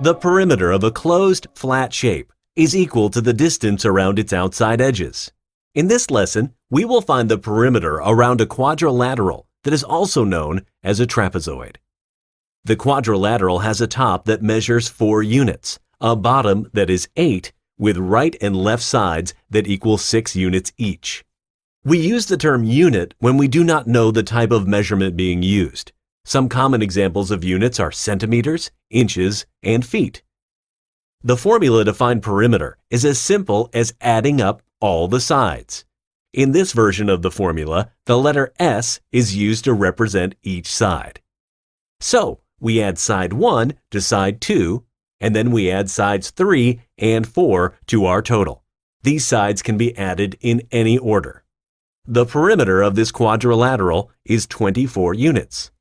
The perimeter of a closed, flat shape is equal to the distance around its outside edges. In this lesson, we will find the perimeter around a quadrilateral that is also known as a trapezoid. The quadrilateral has a top that measures 4 units, a bottom that is 8, with right and left sides that equal 6 units each. We use the term unit when we do not know the type of measurement being used. Some common examples of units are centimeters, inches, and feet. The formula to find perimeter is as simple as adding up all the sides. In this version of the formula, the letter S is used to represent each side. So, we add side 1 to side 2, and then we add sides 3 and 4 to our total. These sides can be added in any order. The perimeter of this quadrilateral is 24 units.